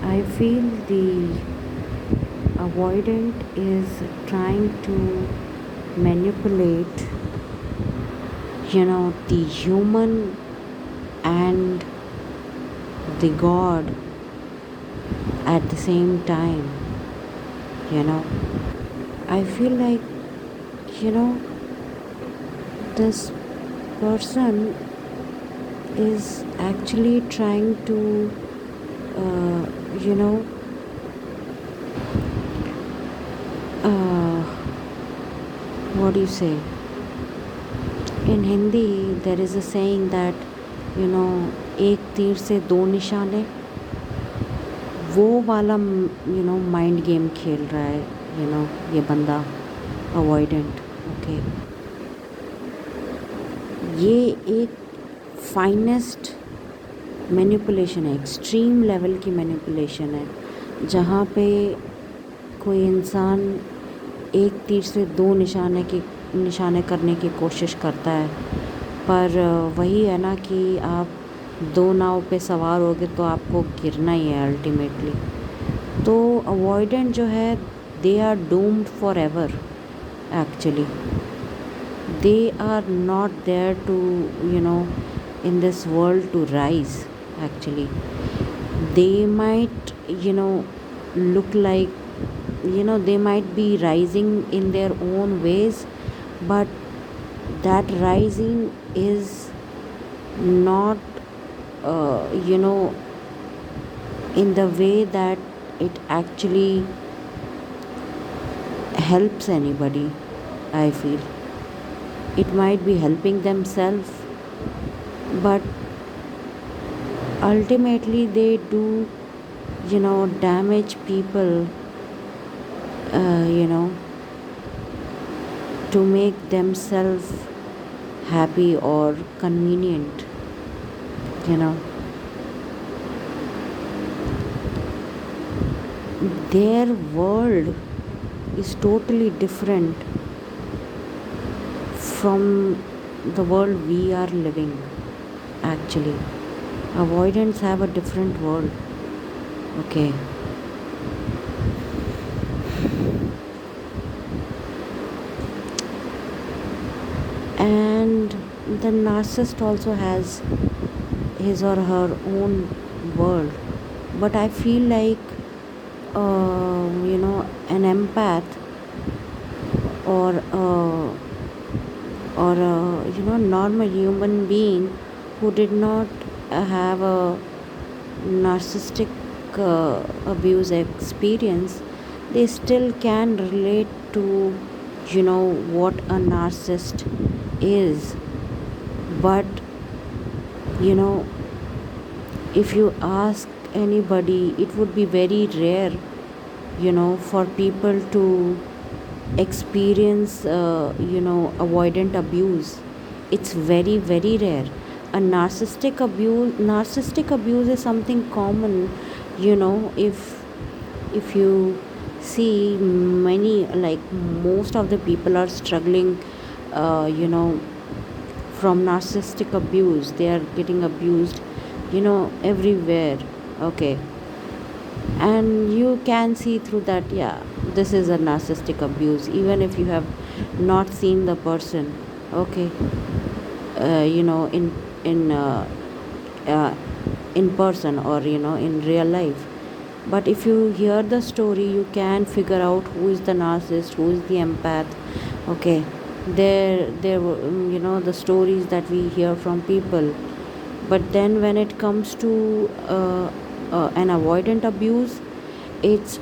I feel the avoidant is trying to manipulate, the human and the God at the same time. You know, I feel like, you know, this person is actually trying to, uh, you know, uh, what do you say? In Hindi, there is a saying that, एक तीर से दो निशाने, वो वाला mind game खेल रहा है, ये बंदा अवॉइडेंट। ओके, ये एक फाइनेस्ट मैनिपुलेशन है, एक्सट्रीम लेवल की मैनिपुलेशन है, जहाँ पे कोई इंसान एक तीर से दो निशाने करने की कोशिश करता है। पर वही है ना कि आप दो नाव पे सवार होगे तो आपको गिरना ही है अल्टीमेटली। तो अवॉइडेंट जो है, they are doomed forever actually. They are not there to in this world to rise actually. They might look like, they might be rising in their own ways, but that rising is not in the way that it actually helps anybody. I feel it might be helping themselves, but ultimately they do damage people, you know to make themselves happy or convenient. you know their world is totally different from the world we are living actually. Avoidants have a different world. Okay, and the narcissist also has his or her own world, but I feel like an empath or normal human being who did not have a narcissistic abuse experience, they still can relate to what a narcissist is. But if you ask anybody, it would be very rare for people to experience avoidant abuse. It's very very rare. A narcissistic abuse is something common. If you see, many, like most of the people are struggling from narcissistic abuse. They are getting abused everywhere. Okay, and you can see through that, yeah, this is a narcissistic abuse, even if you have not seen the person. Okay, in uh, in person, or in real life. But if you hear the story, you can figure out who is the narcissist, who is the empath. Okay, there were the stories that we hear from people. But then when it comes to an avoidant abuse, it's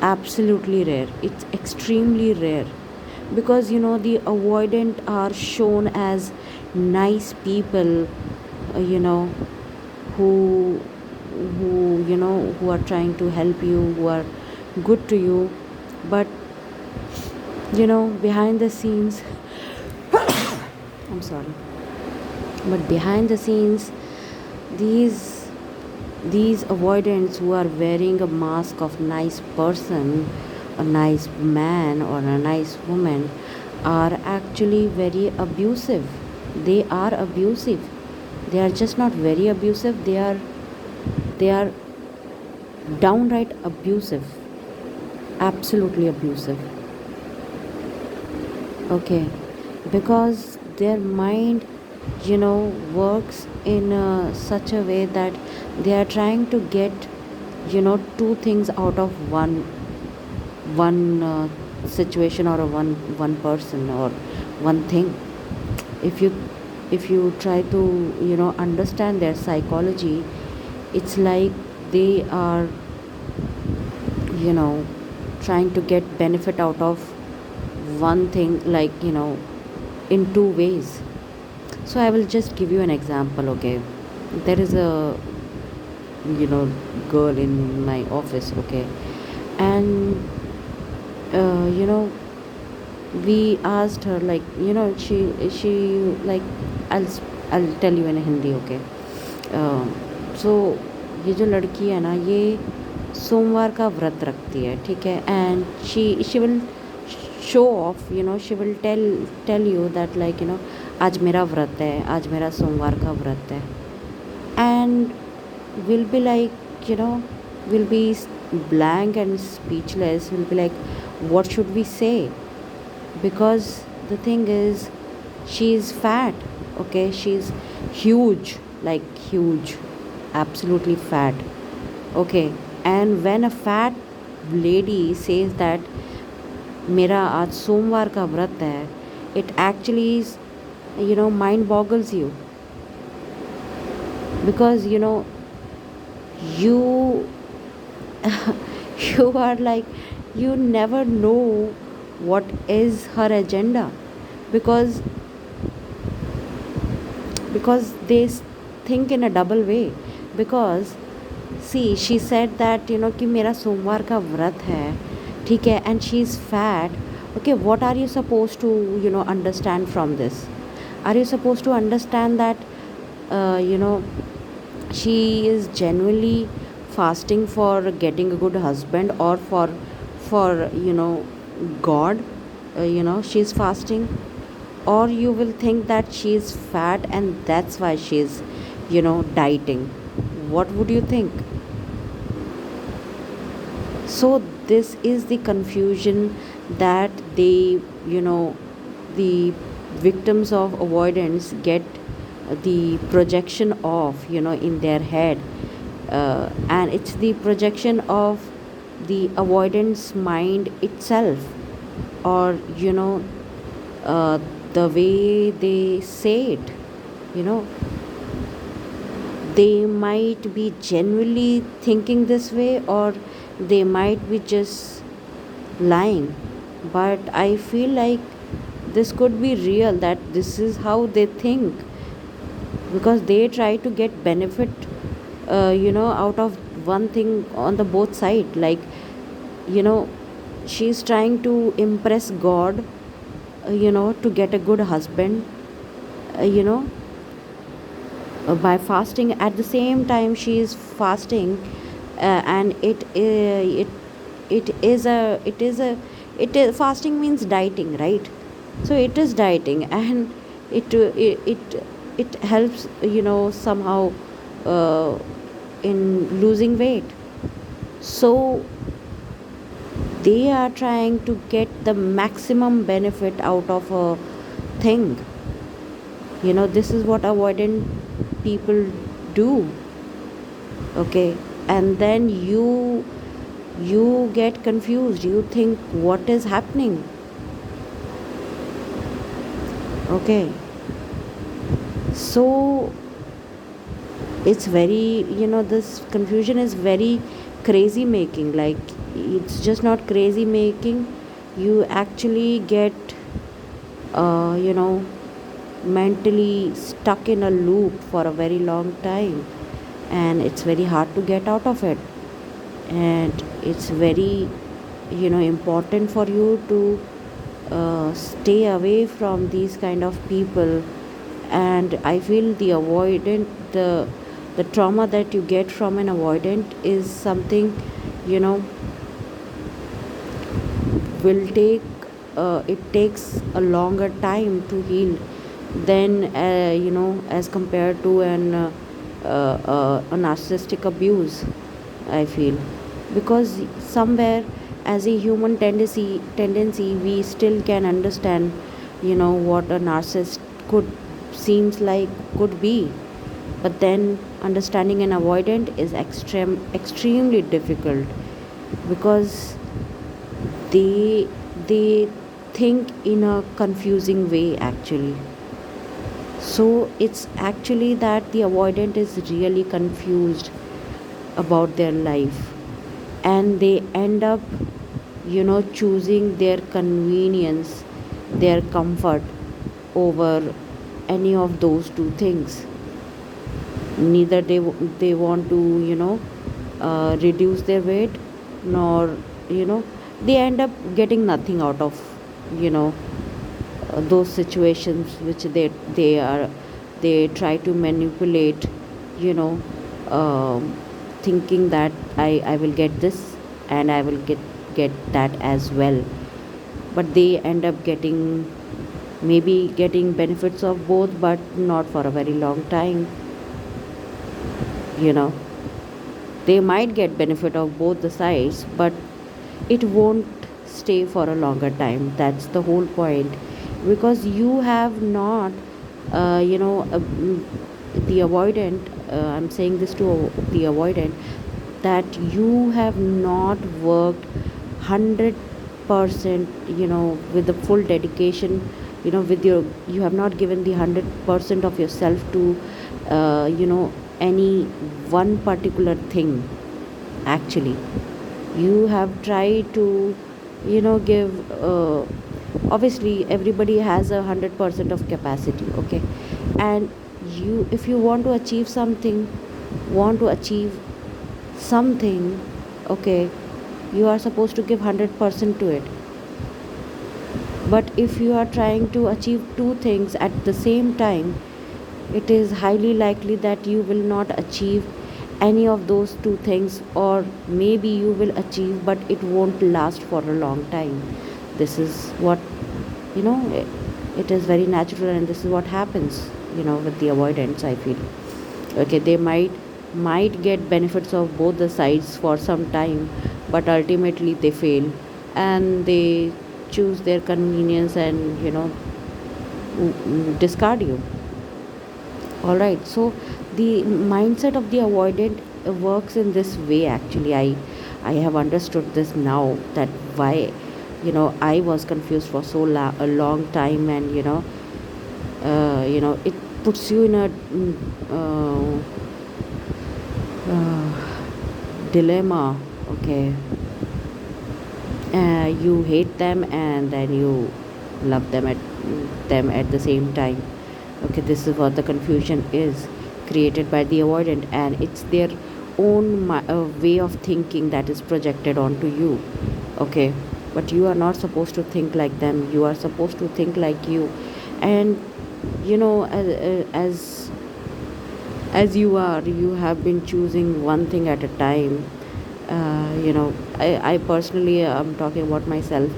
absolutely rare. It's extremely rare, because the avoidant are shown as nice people, who who are trying to help you, who are good to you. But behind the scenes, I'm sorry, but behind the scenes, these avoidants who are wearing a mask of nice person, a nice man or a nice woman, are actually very abusive. They are abusive. They are just not very abusive. They are downright abusive, absolutely abusive. Okay, because their mind, works in such a way that they are trying to get, two things out of one situation, or a one person, or one thing. If you if you try to understand their psychology, it's like they are you know trying to get benefit out of one thing, like in two ways. So I will just give you an example. Okay, there is a you know girl in my office. Okay, and we asked her, like, she like, i'll I'll tell you in Hindi. Okay. सो ये जो लड़की है ना, ये सोमवार का व्रत रखती है, ठीक है, and she will show off, she will tell you that, like, आज मेरा व्रत है, आज मेरा सोमवार का व्रत है, and will be like, will be blank and speechless, will be like, what should we say? Because the thing is, she's fat. Okay, she's huge, like huge, absolutely fat. Okay, and when a fat lady says that मेरा आज सोमवार का व्रत है, it actually is, mind boggles you, because you you are like, you never know what is her agenda, because they think in a double way. Because see, she said that कि मेरा सोमवार का व्रत है, ठीक है, and she is fat. Okay, what are you supposed to understand from this? Are you supposed to understand that she is genuinely fasting for getting a good husband, or for God, she's fasting? Or you will think that she is fat and that's why she is dieting? What would you think? So this is the confusion that they, the victims of avoidance get, the projection of, in their head, and it's the projection of the avoidance mind itself, or uh, the way they say it, you know they might be genuinely thinking this way, or they might be just lying. But I feel like this could be real, that this is how they think, because they try to get benefit out of one thing on the both side, like, you know she's trying to impress God, to get a good husband, uh, you know by fasting. At the same time she is fasting, and it is, fasting means dieting, right? So it is dieting, and it helps, somehow, uh, in losing weight. So they are trying to get the maximum benefit out of a thing. This is what avoidant people do. Okay, and then you get confused, you think, what is happening? Okay, so it's very, this confusion is very crazy making. Like, it's just not crazy making, you actually get mentally stuck in a loop for a very long time, and it's very hard to get out of it. And it's very important for you to stay away from these kind of people. And I feel the avoidant, the trauma that you get from an avoidant is something, you know will take, it takes a longer time to heal than, as compared to a narcissistic abuse. I feel, because somewhere as a human tendency we still can understand, what a narcissist could seems like could be. But then understanding an avoidant is extremely difficult, because they they think in a confusing way actually. So it's actually that the avoidant is really confused about their life, and they end up, choosing their convenience, their comfort over any of those two things. Neither they want to, reduce their weight, nor, you know they end up getting nothing out of, you know those situations which they try to manipulate, you know um, thinking that I will get this, and I will get that as well. But they end up getting benefits of both, but not for a very long time. you know they might get benefit of both the sides, but it won't stay for a longer time. That's the whole point, because you have not, the avoidant, I'm saying this to the avoidant, that you have not worked 100%, with the full dedication, with you have not given the 100% of yourself to, any one particular thing. Actually, you have tried to, give, obviously everybody has 100% of capacity, okay? And you, if you want to achieve something, want to achieve something, okay, you are supposed to give 100% to it. But if you are trying to achieve two things at the same time, it is highly likely that you will not achieve any of those two things, or maybe you will achieve but it won't last for a long time. This is what, you know it, it is very natural, and this is what happens, with the avoidance, I feel. Okay, they might get benefits of both the sides for some time, but ultimately they fail, and they choose their convenience and, discard you. All right, so the mindset of the avoidant works in this way actually. I have understood this now, that why, I was confused for a long time, and, it puts you in a dilemma. Okay, you hate them and then you love them at the same time. Okay, this is what the confusion is, created by the avoidant, and it's their own way of thinking that is projected onto you. Okay, but you are not supposed to think like them, you are supposed to think like you. And, as you have been choosing one thing at a time. I personally, I'm talking about myself.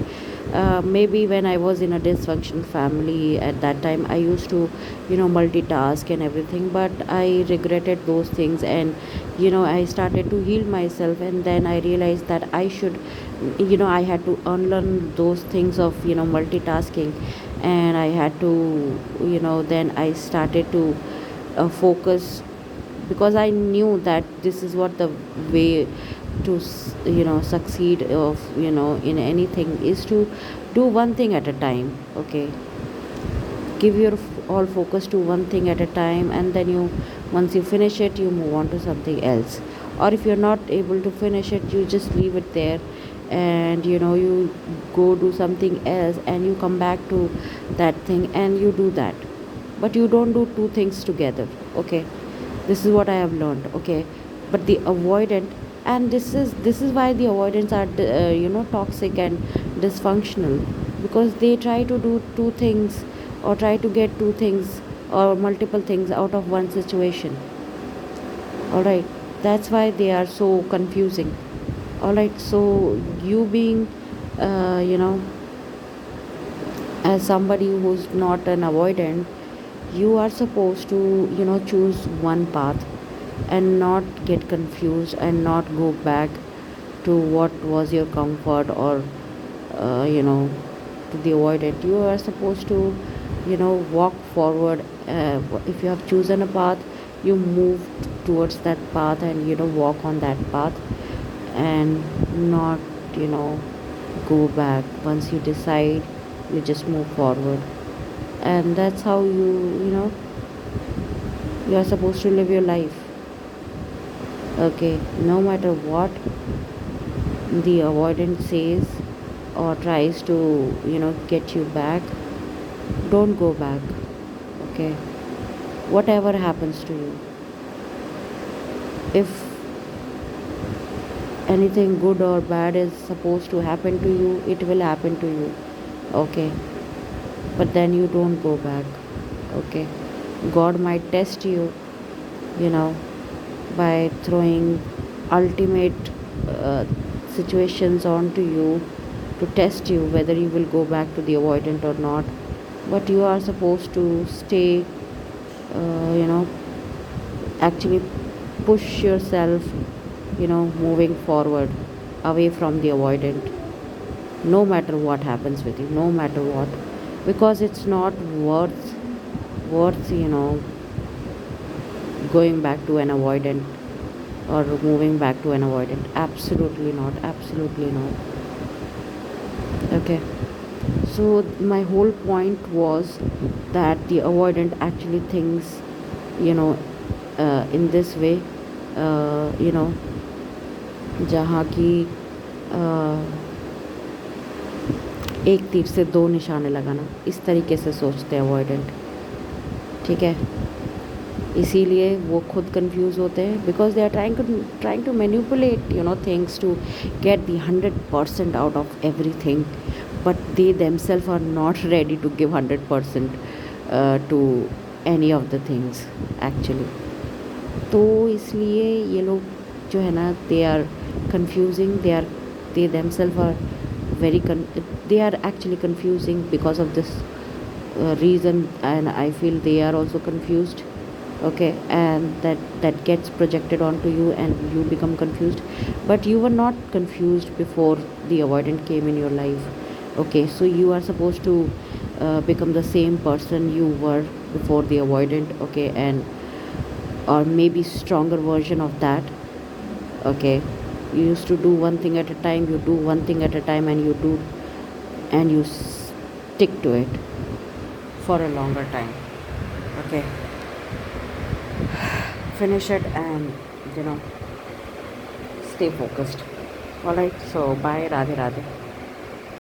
Maybe when I was in a dysfunctional family at that time, I used to, multitask and everything, but I regretted those things, and, I started to heal myself, and then I realized that I had to unlearn those things of, multitasking, and I had to, then I started to focus, because I knew that this is what the way to succeed of, in anything, is to do one thing at a time. Okay, give your all focus to one thing at a time, and then you, once you finish it, you move on to something else. Or if you're not able to finish it, you just leave it there, and, you go do something else, and you come back to that thing and you do that. But you don't do two things together. Okay, this is what I have learned. Okay, but the avoidant, and this is why the avoidants are, toxic and dysfunctional, because they try to do two things, or try to get two things or multiple things out of one situation. All right, that's why they are so confusing. All right, so you being, as somebody who's not an avoidant, you are supposed to, choose one path, and not get confused and not go back to what was your comfort, or to the avoidant. You are supposed to walk forward. If you have chosen a path, you move towards that path and walk on that path, and not you know go back. Once you decide, you just move forward, and that's how you are supposed to live your life. Okay, no matter what the avoidant says or tries to get you back, don't go back. Okay, whatever happens to you, if anything good or bad is supposed to happen to you, it will happen to you. Okay, but then you don't go back. Okay, God might test you, you know by throwing ultimate uh, situations onto you to test you whether you will go back to the avoidant or not. But you are supposed to stay, uh, you know actually push yourself, moving forward away from the avoidant, no matter what happens with you, no matter what, because it's not worth going back to an avoidant or moving back to an avoidant. Absolutely not, absolutely not. Okay, so my whole point was that the avoidant actually thinks, you know in this way, uh, you know जहाँ की एक तीर से दो निशाने लगाना, इस तरीके से सोचते हैं अवॉइडेंट। ठीक है, इसीलिए वो खुद कंफ्यूज होते हैं, because they are trying to manipulate things to get the 100% out of everything, but they themselves are not ready to give 100% to any of the things actually. तो इसलिए ये लोग जो है ना, they are confusing, they themselves are they are actually confusing because of this reason, and I feel they are also confused. Okay, and that gets projected onto you and you become confused, but you were not confused before the avoidant came in your life. Okay, so you are supposed to become the same person you were before the avoidant. Okay, and or maybe stronger version of that. Okay, you used to do one thing at a time, you do one thing at a time, and you stick to it for a longer time. Okay, finish it and stay focused. All right, so bye, radhe radhe.